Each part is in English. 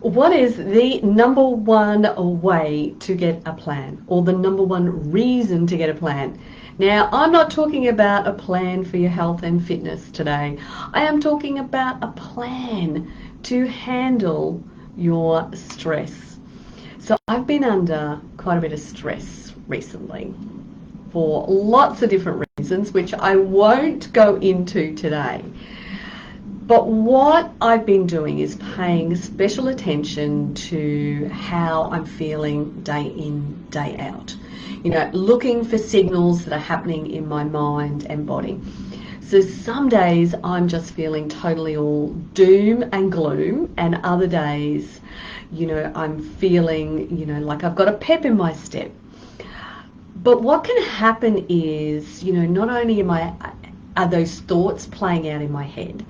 What is the number one way to get a plan, or the number one reason to get a plan? Now, I'm not talking about a plan for your health and fitness today. I am talking about a plan to handle your stress. So I've been under quite a bit of stress recently for lots of different reasons, which I won't go into today. But what I've been doing is paying special attention to how I'm feeling day in, day out. You know, looking for signals that are happening in my mind and body. So some days I'm just feeling totally all doom and gloom, and other days, you know, I'm feeling, you know, like I've got a pep in my step. But what can happen is, you know, not only are those thoughts playing out in my head,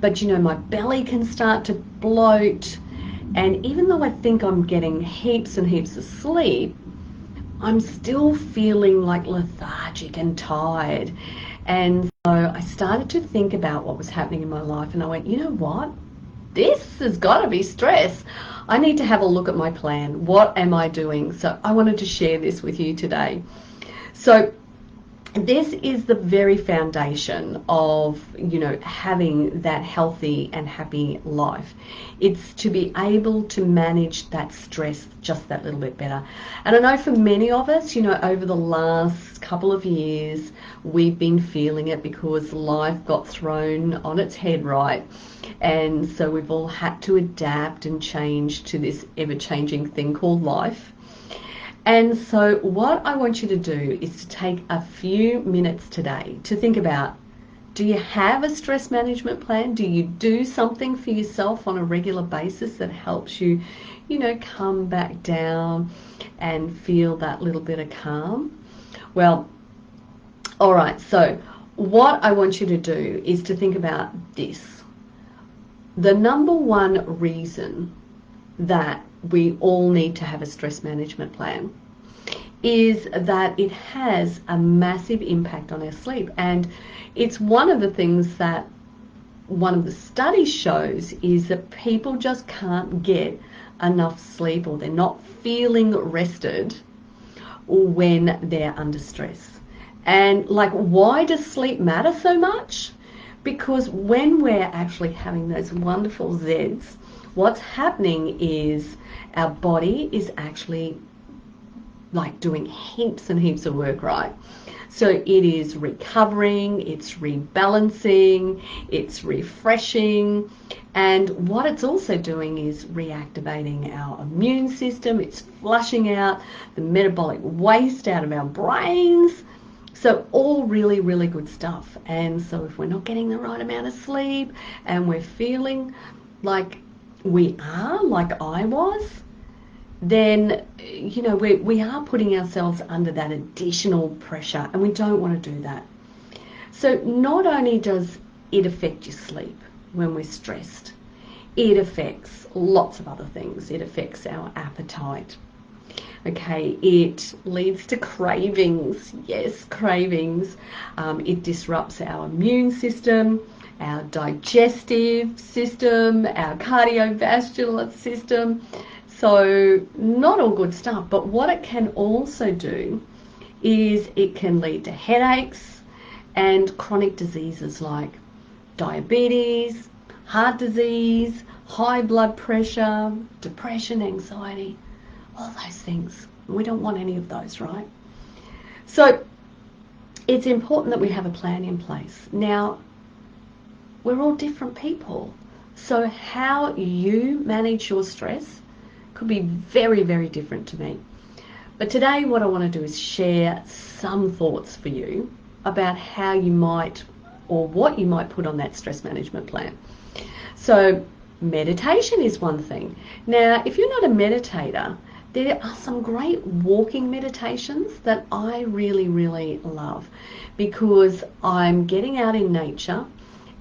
but you know, my belly can start to bloat, and even though I think I'm getting heaps and heaps of sleep, I'm still feeling like lethargic and tired. And so I started to think about what was happening in my life, and I went, you know what? This has got to be stress. I need to have a look at my plan. What am I doing? So I wanted to share this with you today. So this is the very foundation of, you know, having that healthy and happy life. It's to be able to manage that stress just that little bit better. And I know for many of us, you know, over the last couple of years, we've been feeling it because life got thrown on its head, right? And so we've all had to adapt and change to this ever-changing thing called life. And so what I want you to do is to take a few minutes today to think about, do you have a stress management plan? Do you do something for yourself on a regular basis that helps you, you know, come back down and feel that little bit of calm? Well, all right, so what I want you to do is to think about this. The number one reason that we all need to have a stress management plan is that it has a massive impact on our sleep. And it's one of the things that one of the studies shows is that people just can't get enough sleep, or they're not feeling rested when they're under stress. And like, why does sleep matter so much? Because when we're actually having those wonderful Zzzs, what's happening is our body is actually like doing heaps and heaps of work, right? So it is recovering, it's rebalancing, it's refreshing, and what it's also doing is reactivating our immune system. It's flushing out the metabolic waste out of our brains. So all really, really good stuff. And so if we're not getting the right amount of sleep and we're feeling like we are, like I was, then, you know, we are putting ourselves under that additional pressure, and we don't want to do that. So not only does it affect your sleep when we're stressed, it affects lots of other things. It affects our appetite. Okay, it leads to cravings. Yes, cravings. It disrupts our immune system, our digestive system, our cardiovascular system. So not all good stuff. But what it can also do is it can lead to headaches and chronic diseases like diabetes, heart disease, high blood pressure, depression, anxiety, all those things. We don't want any of those, right? So it's important that we have a plan in place. Now, we're all different people. So how you manage your stress could be very, very different to me. But today what I want to do is share some thoughts for you about how you might, or what you might put on that stress management plan. So meditation is one thing. Now, if you're not a meditator, there are some great walking meditations that I really, really love, because I'm getting out in nature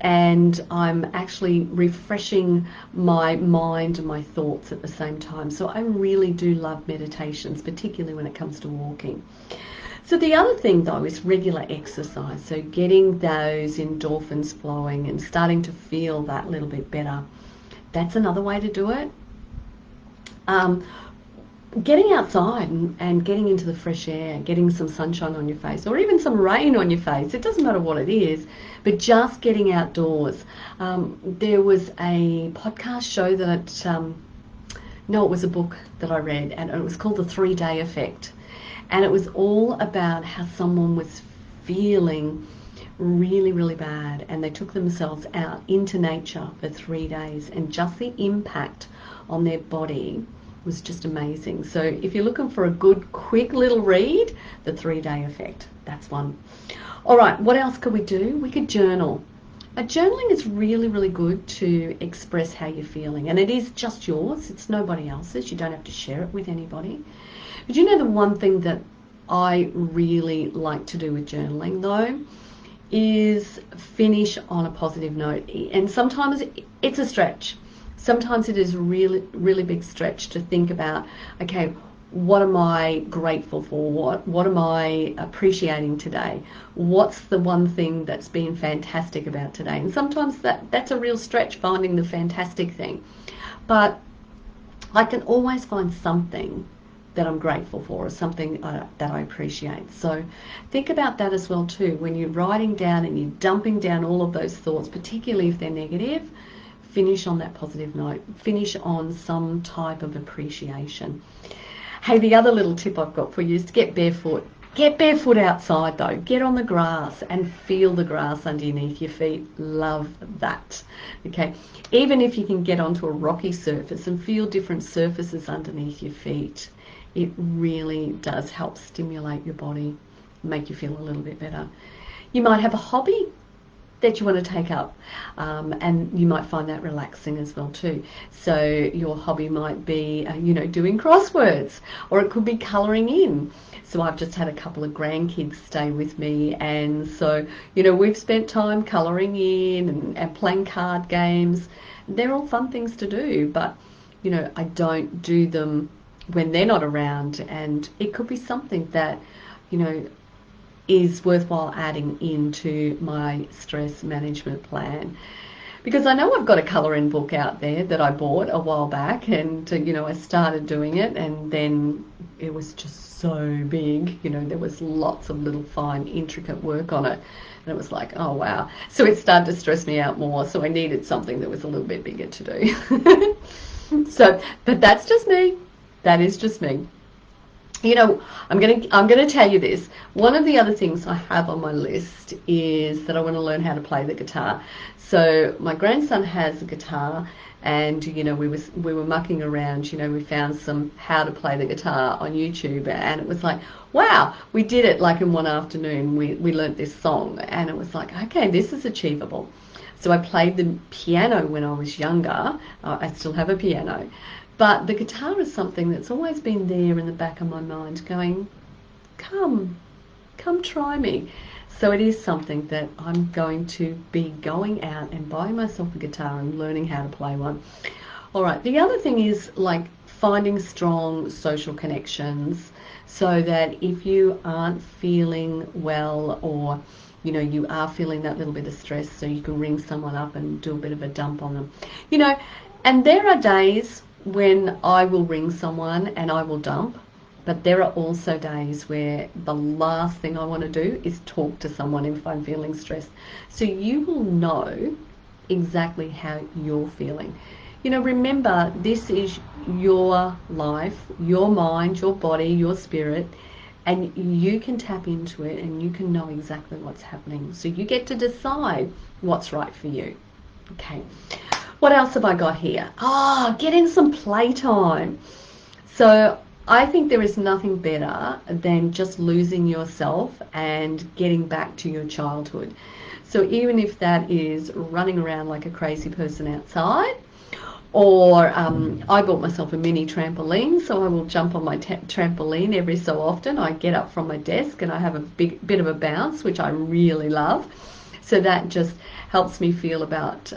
and I'm actually refreshing my mind and my thoughts at the same time. So I really do love meditations, particularly when it comes to walking. So the other thing though is regular exercise. So getting those endorphins flowing and starting to feel that little bit better. That's another way to do it. Getting outside and getting into the fresh air, getting some sunshine on your face, or even some rain on your face. It doesn't matter what it is, but just getting outdoors. There was a podcast show that, no, it was a book that I read, and it was called The 3-Day Effect. And it was all about how someone was feeling really, really bad, and they took themselves out into nature for 3 days, and just the impact on their body was just amazing. So if you're looking for a good, quick little read, The 3-Day Effect, that's one. All right, what else could we do? We could journal. Journaling is really, really good to express how you're feeling, and it is just yours. It's nobody else's. You don't have to share it with anybody. But you know, the one thing that I really like to do with journaling, though, is finish on a positive note. And sometimes it's a stretch. Sometimes it is a really, really big stretch to think about, okay, what am I grateful for? What am I appreciating today? What's the one thing that's been fantastic about today? And sometimes that's a real stretch, finding the fantastic thing. But I can always find something that I'm grateful for, or something that I appreciate. So think about that as well too. When you're writing down and you're dumping down all of those thoughts, particularly if they're negative, finish on that positive note. Finish on some type of appreciation. Hey, the other little tip I've got for you is to get barefoot. Get barefoot outside though. Get on the grass and feel the grass underneath your feet. Love that. Okay. Even if you can get onto a rocky surface and feel different surfaces underneath your feet, it really does help stimulate your body, make you feel a little bit better. You might have a hobby that you want to take up, and you might find that relaxing as well too. So your hobby might be, doing crosswords, or it could be colouring in. So I've just had a couple of grandkids stay with me, and so, we've spent time colouring in and playing card games. They're all fun things to do, but, I don't do them when they're not around, and it could be something that, is worthwhile adding into my stress management plan. Because I know I've got a colouring book out there that I bought a while back, and I started doing it, and then it was just so big. There was lots of little fine intricate work on it, and it was like, oh wow. So it started to stress me out more, so I needed something that was a little bit bigger to do. But that's just me. That is just me. I'm gonna tell you this. One of the other things I have on my list is that I want to learn how to play the guitar. So my grandson has a guitar, and we were mucking around. We found some how to play the guitar on YouTube, and it was like, wow, we did it like in one afternoon. We learnt this song, and it was like, okay, this is achievable. So I played the piano when I was younger. I still have a piano. But the guitar is something that's always been there in the back of my mind going, come try me. So it is something that I'm going to be going out and buying myself a guitar and learning how to play one. All right, the other thing is like finding strong social connections, so that if you aren't feeling well, or you are feeling that little bit of stress, so you can ring someone up and do a bit of a dump on them. And there are days when I will ring someone and I will dump, but there are also days where the last thing I want to do is talk to someone if I'm feeling stressed. So you will know exactly how you're feeling. Remember, this is your life, your mind, your body, your spirit, and you can tap into it and you can know exactly what's happening. So you get to decide what's right for you. Okay. What else have I got here? Get in some playtime. So I think there is nothing better than just losing yourself and getting back to your childhood. So even if that is running around like a crazy person outside, or I bought myself a mini trampoline, so I will jump on my trampoline every so often. I get up from my desk and I have a bit of a bounce, which I really love. So that just helps me feel about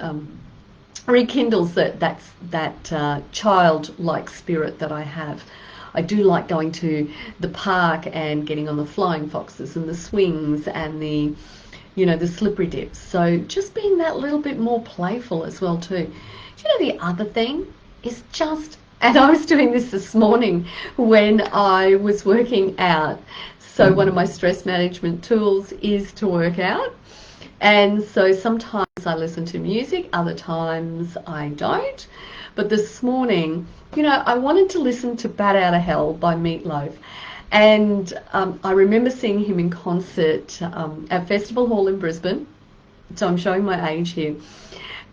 rekindles that childlike spirit that I have. I do like going to the park and getting on the flying foxes and the swings and the slippery dips. So just being that little bit more playful as well too. The other thing is just And I was doing this morning when I was working out. So one of my stress management tools is to work out. And so sometimes I listen to music, other times I don't. But this morning, I wanted to listen to Bat Out of Hell by Meatloaf. And I remember seeing him in concert at Festival Hall in Brisbane. So I'm showing my age here.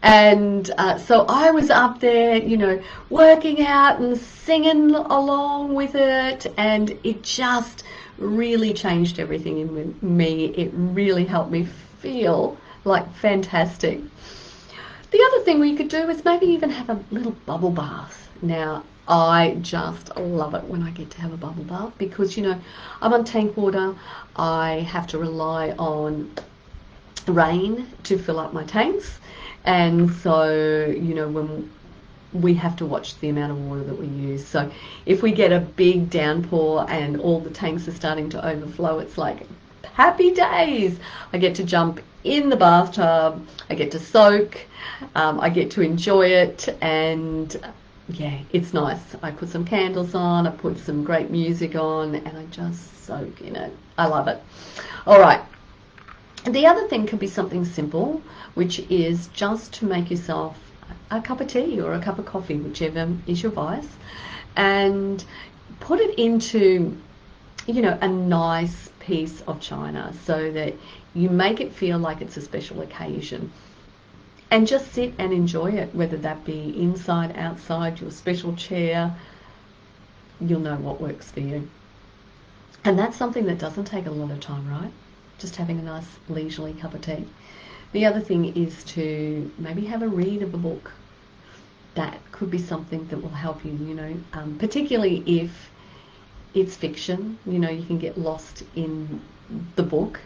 And so I was up there, working out and singing along with it, and it just really changed everything in me. It really helped me feel like fantastic. The other thing we could do is maybe even have a little bubble bath. Now, I just love it when I get to have a bubble bath because, I'm on tank water. I have to rely on rain to fill up my tanks. And so, when we have to watch the amount of water that we use. So if we get a big downpour and all the tanks are starting to overflow, it's like happy days. I get to jump in the bathtub, I get to soak, I get to enjoy it, and yeah, it's nice. I put some candles on, I put some great music on, and I just soak in it. I love it. All right. The other thing could be something simple, which is just to make yourself a cup of tea or a cup of coffee, whichever is your vice, and put it into, a nice piece of china so that you make it feel like it's a special occasion. And just sit and enjoy it, whether that be inside, outside, your special chair. You'll know what works for you. And that's something that doesn't take a lot of time, right? Just having a nice leisurely cup of tea. The other thing is to maybe have a read of a book. That could be something that will help you, particularly if it's fiction. You can get lost in the book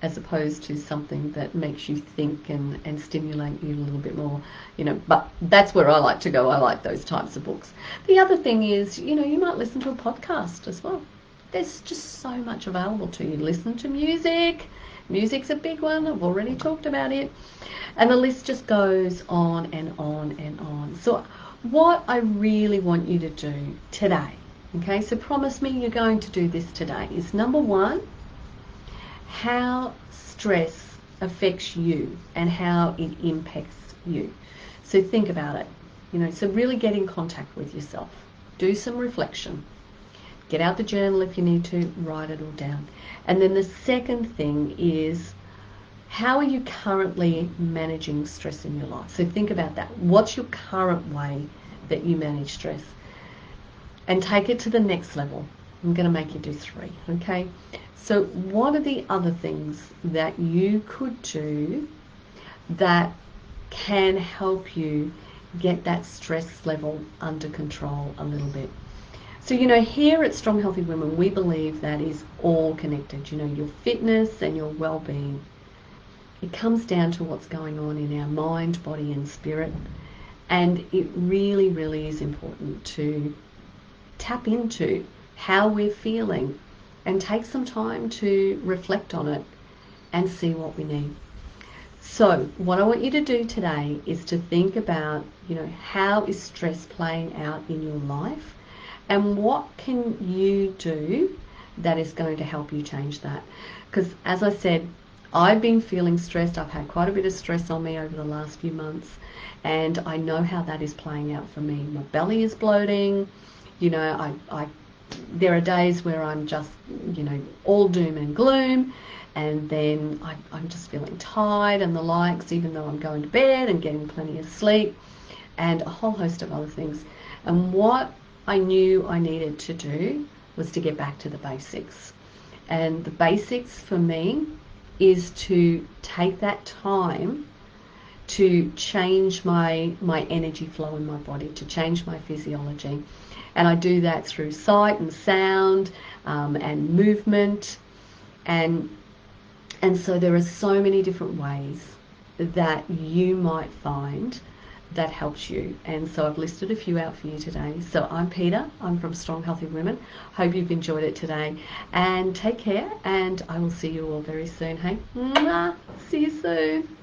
as opposed to something that makes you think and stimulate you a little bit more, but that's where I like to go. I like those types of books. The other thing is, you might listen to a podcast as well. There's just so much available to you. Listen to music. Music's a big one. I've already talked about it. And the list just goes on and on and on. So what I really want you to do today, okay, so promise me you're going to do this today, is number one, how stress affects you and how it impacts you. So think about it, so really get in contact with yourself. Do some reflection. Get out the journal if you need to, write it all down. And then the second thing is, how are you currently managing stress in your life? So think about that. What's your current way that you manage stress? And take it to the next level. I'm going to make you do 3, okay? So what are the other things that you could do that can help you get that stress level under control a little bit? So, here at Strong Healthy Women, we believe that is all connected. Your fitness and your well-being. It comes down to what's going on in our mind, body and spirit. And it really, really is important to tap into how we're feeling and take some time to reflect on it and see what we need. So what I want you to do today is to think about, how is stress playing out in your life? And what can you do that is going to help you change that? Because as I said, I've been feeling stressed. I've had quite a bit of stress on me over the last few months, and I know how that is playing out for me. My belly is bloating. There are days where I'm just, all doom and gloom, and then I'm just feeling tired and the likes, even though I'm going to bed and getting plenty of sleep, and a whole host of other things. And what I knew I needed to do was to get back to the basics. And the basics for me is to take that time to change my energy flow in my body, to change my physiology. And I do that through sight and sound and movement. And so there are so many different ways that you might find that helps you. And so I've listed a few out for you today. So I'm Peter, I'm from Strong Healthy Women. Hope you've enjoyed it today, and take care, and I will see you all very soon. Hey, mwah. See you soon.